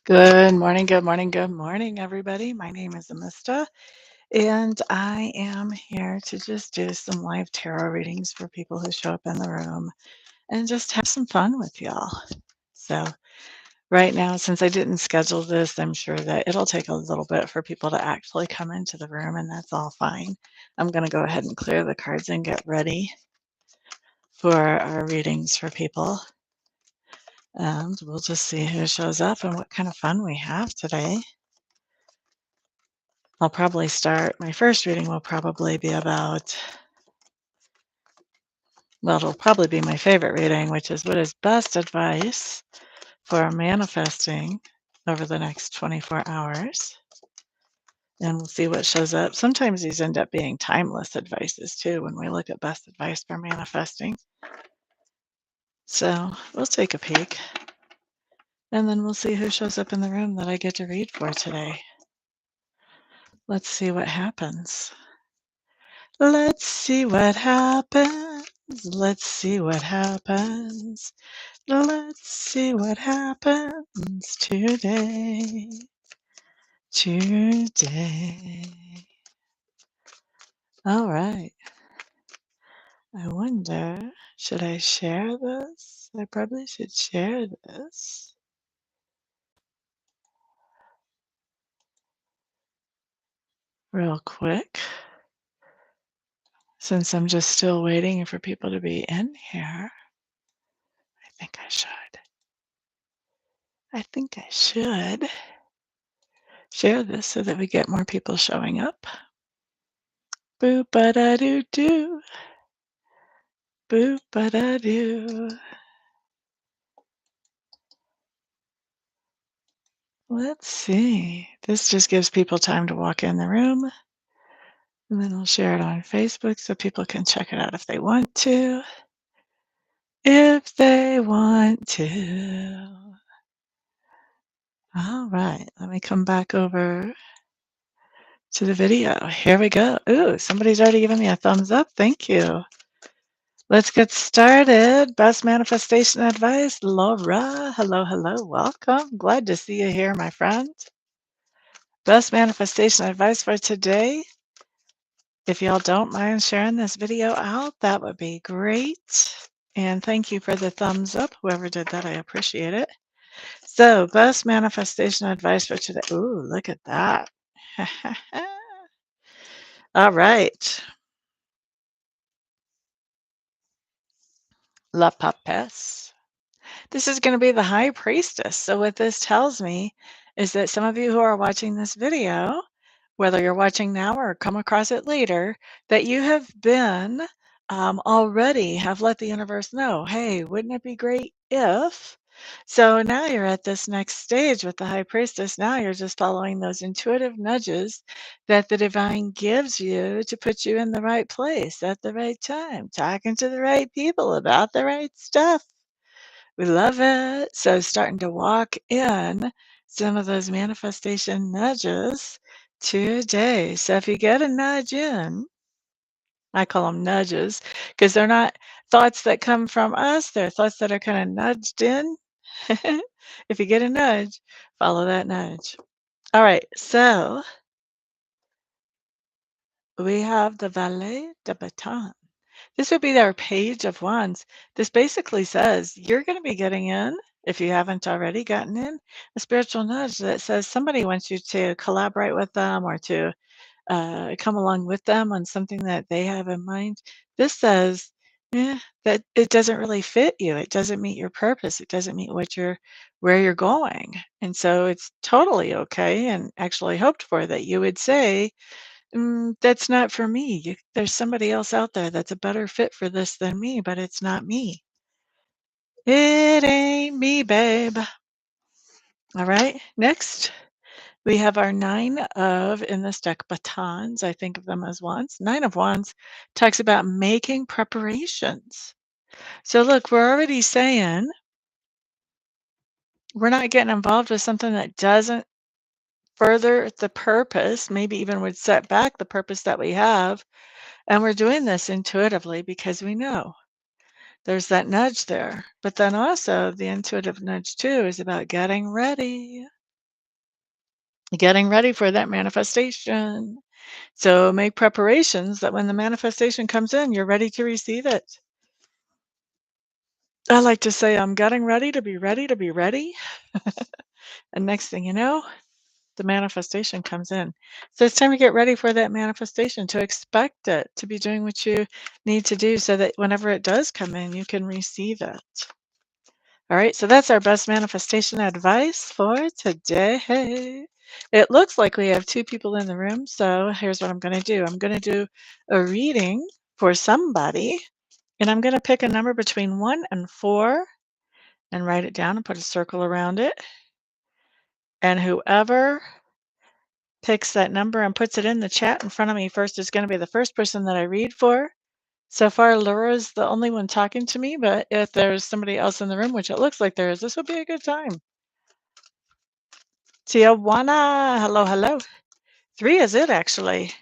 Good morning, good morning, good morning, everybody. My name is Amista, and I am here to just do some live tarot readings for people who show up in the room and just have some fun with y'all. So, right now, since I didn't schedule this, I'm sure that it'll take a little bit for people to actually come into the room, and that's all fine. I'm going to go ahead and clear the cards and get ready for our readings for people. And we'll just see who shows up and what kind of fun we have today. I'll probably start, my first reading will probably be about, well, it'll probably be my favorite reading, which is what is best advice for manifesting over the next 24 hours. And we'll see what shows up. Sometimes these end up being timeless advices too when we look at best advice for manifesting. So we'll take a peek and then we'll see who shows up in the room that I get to read for today. Let's see what happens. Let's see what happens. Let's see what happens. Let's see what happens today. Today. All right. I wonder, should I share this? I probably should share this. Real quick. Since I'm just still waiting for people to be in here, I think I should. I think I should share this so that we get more people showing up. Boop ba da doo doo. Boop ba da doo. Let's see. This just gives people time to walk in the room. And then I'll share it on Facebook so people can check it out if they want to. If they want to. All right. Let me come back over to the video. Here we go. Ooh, somebody's already given me a thumbs up. Thank you. Let's get started. Best manifestation advice, Laura. Hello, hello. Welcome. Glad to see you here, my friend. Best manifestation advice for today. If y'all don't mind sharing this video out, that would be great. And thank you for the thumbs up. Whoever did that, I appreciate it. So, best manifestation advice for today. Ooh, look at that. All right. La Papesse. This is going to be the High Priestess. So what this tells me is that some of you who are watching this video, whether you're watching now or come across it later, that you have been already have let the universe know, hey, wouldn't it be great if? So now you're at this next stage with the High Priestess. Now you're just following those intuitive nudges that the divine gives you to put you in the right place at the right time, talking to the right people about the right stuff. We love it. So starting to walk in some of those manifestation nudges today. So if you get a nudge in, I call them nudges because they're not thoughts that come from us. They're thoughts that are kind of nudged in. If you get a nudge, follow that nudge. All right. So we have the Valet de Baton. This would be their page of wands. This basically says you're going to be getting in, if you haven't already gotten in, a spiritual nudge that says somebody wants you to collaborate with them or to come along with them on something that they have in mind. This says that it doesn't really fit you. It doesn't meet your purpose. It doesn't meet where you're going. And so it's totally okay and actually hoped for that you would say, that's not for me. There's somebody else out there that's a better fit for this than me, but it's not me. It ain't me, babe. All right. Next, we have our nine of, in this deck, batons. I think of them as wands. Nine of wands talks about making preparations. So look, we're already saying we're not getting involved with something that doesn't further the purpose, maybe even would set back the purpose that we have. And we're doing this intuitively because we know there's that nudge there. But then also the intuitive nudge too is about getting ready. getting ready for that manifestation. So make preparations that when the manifestation comes in, you're ready to receive it. I like to say, I'm getting ready to be ready to be ready. And next thing you know, the manifestation comes in. So it's time to get ready for that manifestation, to expect it, to be doing what you need to do so that whenever it does come in, you can receive it. All right, so that's our best manifestation advice for today. It looks like we have two people in the room, so here's what I'm going to do. I'm going to do a reading for somebody, and I'm going to pick a number between 1 and 4 and write it down and put a circle around it. And whoever picks that number and puts it in the chat in front of me first is going to be the first person that I read for. So far, Laura's the only one talking to me, but if there's somebody else in the room, which it looks like there is, this will be a good time. Tijuana, hello, hello. 3 is it, actually.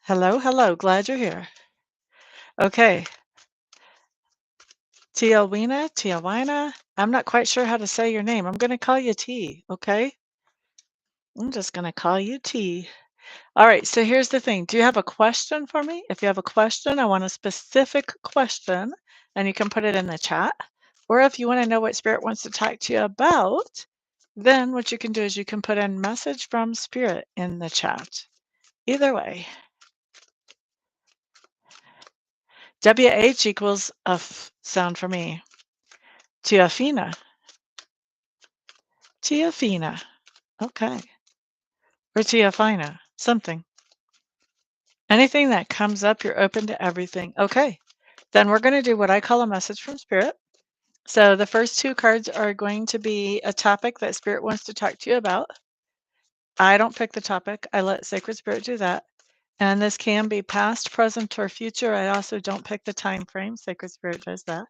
Hello, hello, glad you're here. Okay. Tijuana, I'm not quite sure how to say your name. I'm going to call you T, okay? I'm just going to call you T. All right, so here's the thing. Do you have a question for me? If you have a question, I want a specific question, and you can put it in the chat. Or if you want to know what Spirit wants to talk to you about, then what you can do is you can put in message from Spirit in the chat. Either way. WH equals a sound for me. Tiafina. Tiafina. Okay. Or Tiafina. Something. Anything that comes up, you're open to everything. Okay. Then we're going to do what I call a message from Spirit. So the first 2 cards are going to be a topic that Spirit wants to talk to you about. I don't pick the topic. I let Sacred Spirit do that. And this can be past, present, or future. I also don't pick the time frame. Sacred Spirit does that.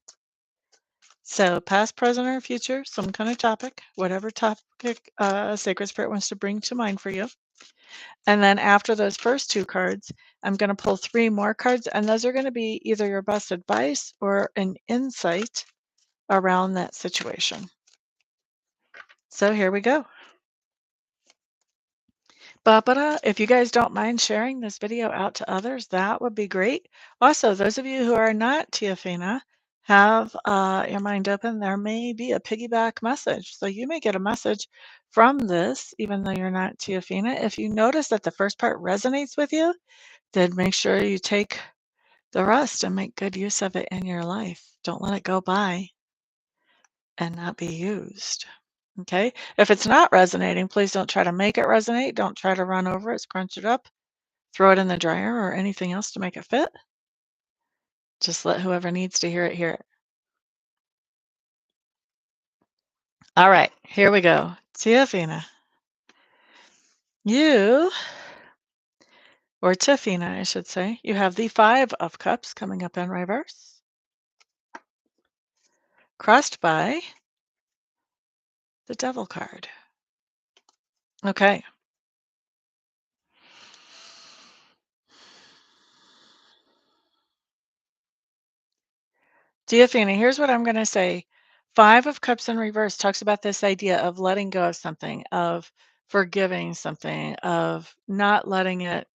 So past, present, or future, some kind of topic, whatever topic Sacred Spirit wants to bring to mind for you. And then after those first 2 cards, I'm going to pull 3 more cards, and those are going to be either your best advice or an insight around that situation. So here we go. If you guys don't mind sharing this video out to others, that would be great. Also, those of you who are not Tiafina, have your mind open. There may be a piggyback message. So you may get a message from this, even though you're not Tiafina. If you notice that the first part resonates with you, then make sure you take the rest and make good use of it in your life. Don't let it go by and not be used. Okay. If it's not resonating, please don't try to make it resonate. Don't try to run over it, scrunch it up, throw it in the dryer or anything else to make it fit. Just let whoever needs to hear it hear it. All right, here we go. Tiafina. You, or Tiafina, I should say, you have the 5 of Cups coming up in reverse, crossed by the Devil card. Okay. Tiafina, here's what I'm going to say. 5 of Cups in reverse talks about this idea of letting go of something, of forgiving something, of not letting it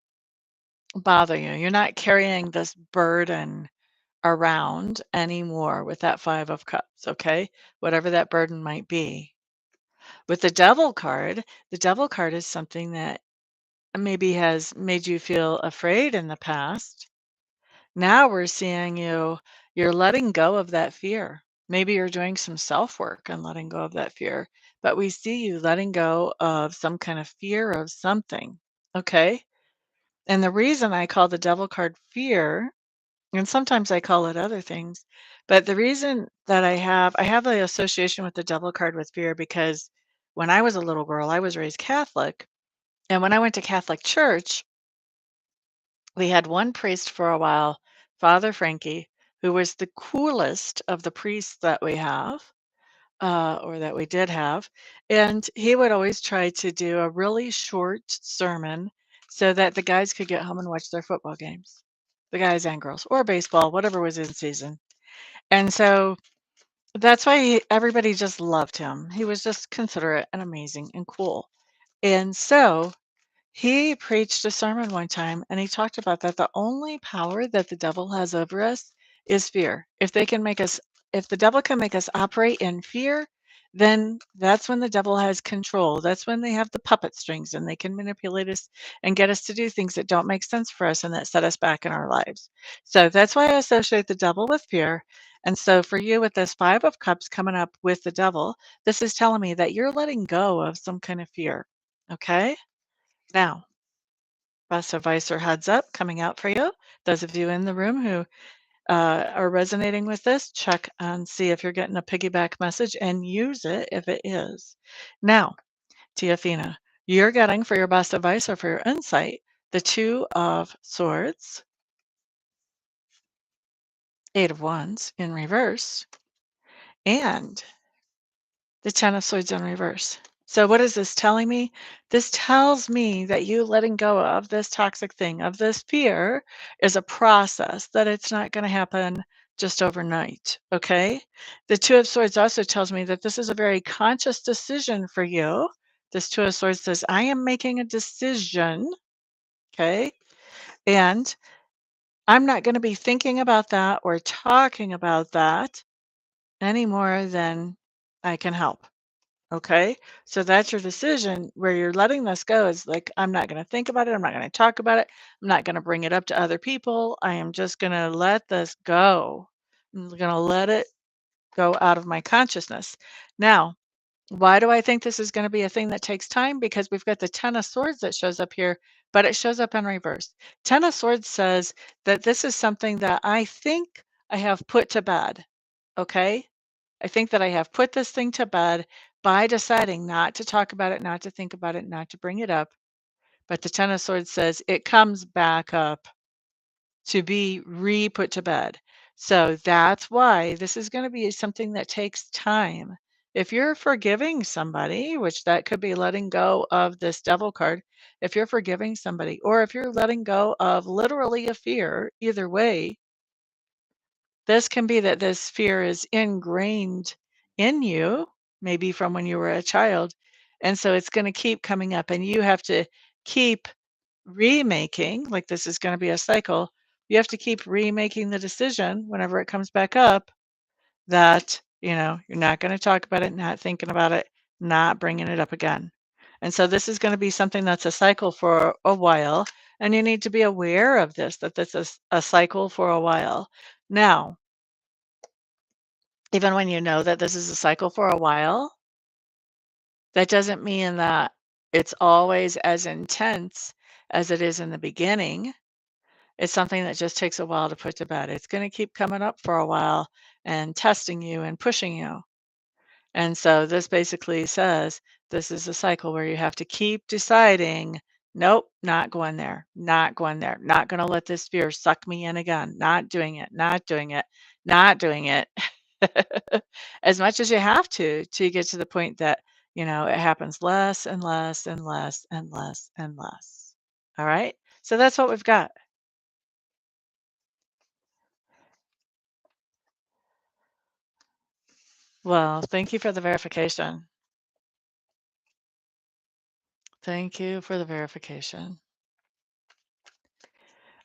bother you. You're not carrying this burden around anymore with that 5 of Cups, okay? Whatever that burden might be. With the Devil card is something that maybe has made you feel afraid in the past. Now we're seeing you're letting go of that fear. Maybe you're doing some self-work and letting go of that fear, but we see you letting go of some kind of fear of something, okay? And the reason I call the Devil card fear, and sometimes I call it other things, but the reason that I have the association with the Devil card with fear because when I was a little girl, I was raised Catholic, and when I went to Catholic church, we had one priest for a while, Father Frankie, who was the coolest of the priests that we have, or that we did have. And he would always try to do a really short sermon so that the guys could get home and watch their football games, the guys and girls, or baseball, whatever was in season. And so That's why everybody just loved him. He was just considerate and amazing and cool. And so he preached a sermon one time and he talked about that the only power that the devil has over us is fear. If the devil can make us operate in fear, then that's when the devil has control. That's when they have the puppet strings and they can manipulate us and get us to do things that don't make sense for us and that set us back in our lives. So that's why I associate the devil with fear. And so for you with this 5 of Cups coming up with the devil, this is telling me that you're letting go of some kind of fear. Okay? Now, best advice or heads up coming out for you. Those of you in the room who are resonating with this, check and see if you're getting a piggyback message and use it if it is. Now, Tiafina, you're getting for your best advice or for your insight the 2 of Swords, 8 of Wands in reverse, and the 10 of Swords in reverse. So what is this telling me? This tells me that you letting go of this toxic thing, of this fear, is a process, that it's not going to happen just overnight. Okay. The 2 of Swords also tells me that this is a very conscious decision for you. This 2 of Swords says, I am making a decision. Okay. And I'm not going to be thinking about that or talking about that any more than I can help. Okay. So that's your decision where you're letting this go is like, I'm not going to think about it. I'm not going to talk about it. I'm not going to bring it up to other people. I am just going to let this go. I'm going to let it go out of my consciousness. Now, why do I think this is going to be a thing that takes time? Because we've got the 10 of Swords that shows up here, but it shows up in reverse. 10 of Swords says that this is something that I think I have put to bed. Okay. I think that I have put this thing to bed by deciding not to talk about it, not to think about it, not to bring it up. But the 10 of Swords says it comes back up to be re-put to bed. So that's why this is going to be something that takes time. If you're forgiving somebody, which that could be letting go of this devil card, if you're forgiving somebody, or if you're letting go of literally a fear, either way, this can be that this fear is ingrained in you, maybe from when you were a child. And so it's going to keep coming up, and you have to keep remaking, like this is going to be a cycle. You have to keep remaking the decision whenever it comes back up that, you're not going to talk about it, not thinking about it, not bringing it up again. And so this is going to be something that's a cycle for a while. And you need to be aware of this, that this is a cycle for a while. Now, even when you know that this is a cycle for a while, that doesn't mean that it's always as intense as it is in the beginning. It's something that just takes a while to put to bed. It's going to keep coming up for a while and testing you and pushing you. And so this basically says this is a cycle where you have to keep deciding, nope, not going there, not going there, not going to let this fear suck me in again, not doing it, not doing it, not doing it. As much as you have to get to the point that, it happens less and less and less and less and less. All right. So that's what we've got. Well, thank you for the verification. Thank you for the verification.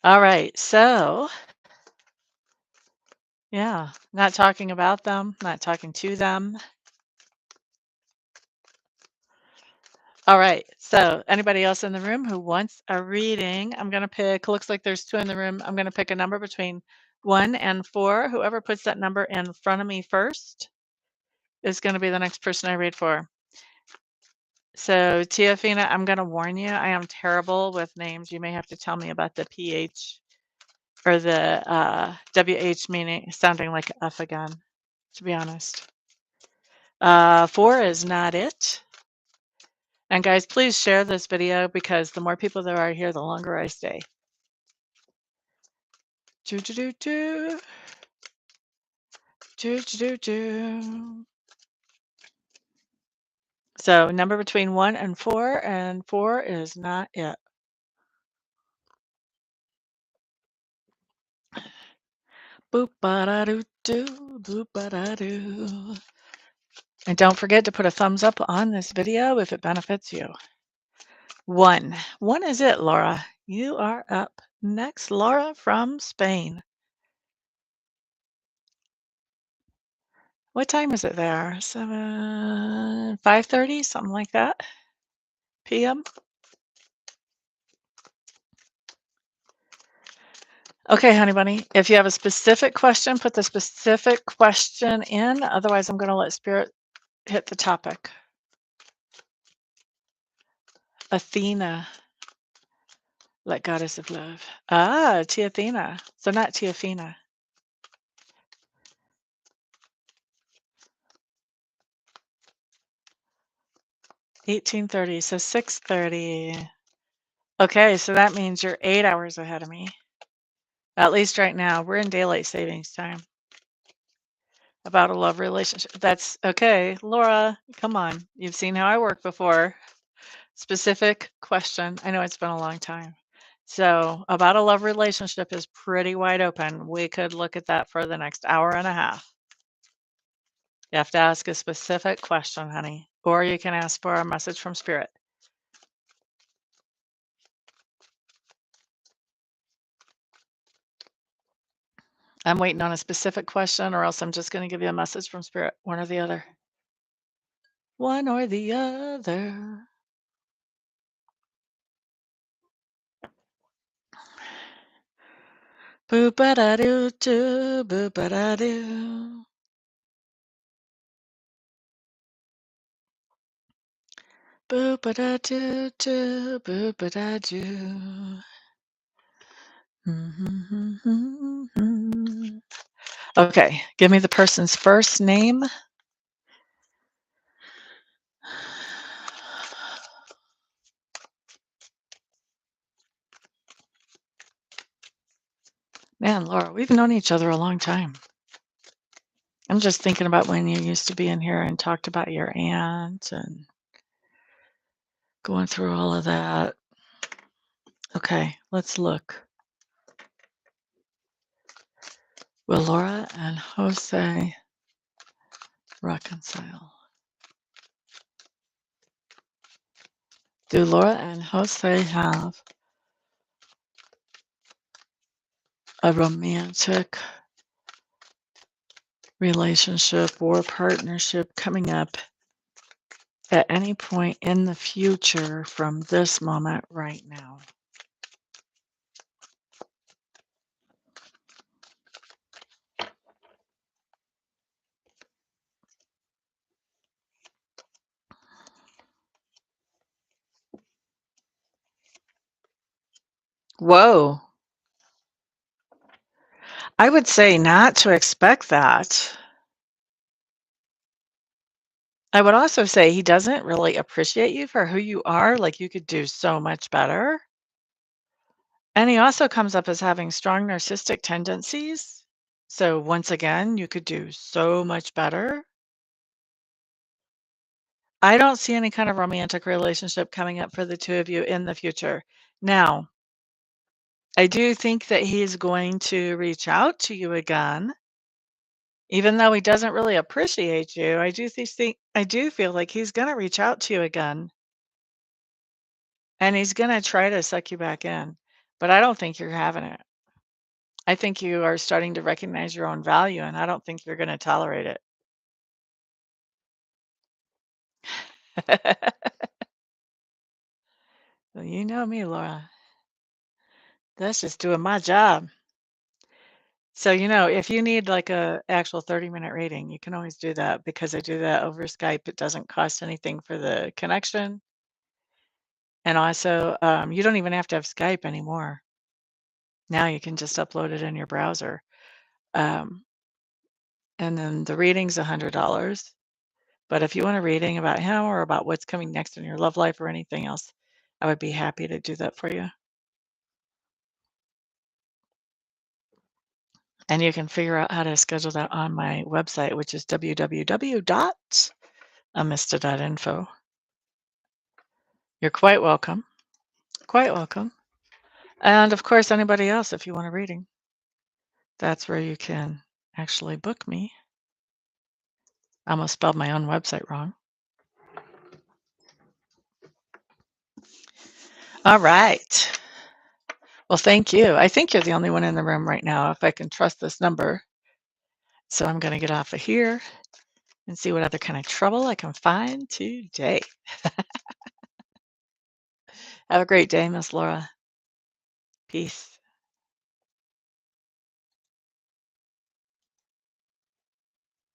All right. So, yeah, not talking about them, not talking to them. All right. So, anybody else in the room who wants a reading? I'm going to pick, looks like there's 2 in the room. I'm going to pick a number between 1 and 4. Whoever puts that number in front of me first is going to be the next person I read for. So, Tiafina, I'm going to warn you, I am terrible with names. You may have to tell me about the PH or the WH meaning sounding like F again, to be honest. 4 is not it. And guys, please share this video because the more people there are here, the longer I stay. Do, do, do, do. Do, do, do, do. So number between 1 and 4 is not it. Boop, ba, da, doo, do, boop-a-da-doo. And don't forget to put a thumbs up on this video if it benefits you. One. One is it, Laura. You are up next. Laura from Spain. What time is it there? 5:30, something like that, PM? Okay, honey bunny, if you have a specific question, put the specific question in. Otherwise, I'm going to let Spirit hit the topic. Athena, like goddess of love. Ah, Tiathena. So not Tiafina. 18:30, so 6:30. Okay, so that means you're 8 hours ahead of me. At least right now. We're in daylight savings time. About a love relationship. That's okay. Laura, come on. You've seen how I work before. Specific question. I know it's been a long time. So, about a love relationship is pretty wide open. We could look at that for the next hour and a half. You have to ask a specific question, honey, or you can ask for a message from Spirit. I'm waiting on a specific question, or else I'm just going to give you a message from Spirit, one or the other. One or the other. Boop-a-da-doo-doo, boop-a-da-doo. Boop-a-da-doo-doo, boop-a-da-doo. Okay, give me the person's first name. Man, Laura, we've known each other a long time. I'm just thinking about when you used to be in here and talked about your aunt and going through all of that. Okay, let's look. Will Laura and Jose reconcile? Do Laura and Jose have a romantic relationship or partnership coming up at any point in the future from this moment right now? Whoa. I would say not to expect that. I would also say he doesn't really appreciate you for who you are, like, you could do so much better. And he also comes up as having strong narcissistic tendencies. So once again, you could do so much better. I don't see any kind of romantic relationship coming up for the two of you in the future. Now, I do think that he's going to reach out to you again. Even though he doesn't really appreciate you, I do feel like he's gonna reach out to you again. And he's gonna try to suck you back in, but I don't think you're having it. I think you are starting to recognize your own value, and I don't think you're gonna tolerate it. Well, you know me, Laura. That's just doing my job. So, if you need like a actual 30-minute reading, you can always do that because I do that over Skype. It doesn't cost anything for the connection. And also, you don't even have to have Skype anymore. Now you can just upload it in your browser. Um, and then the reading's $100. But if you want a reading about him or about what's coming next in your love life or anything else, I would be happy to do that for you. And you can figure out how to schedule that on my website, which is www.amista.info. You're quite welcome. Quite welcome. And of course, anybody else, if you want a reading, that's where you can actually book me. I almost spelled my own website wrong. All right. Well, thank you. I think you're the only one in the room right now, if I can trust this number. So I'm going to get off of here and see what other kind of trouble I can find today. Have a great day, Miss Laura. Peace.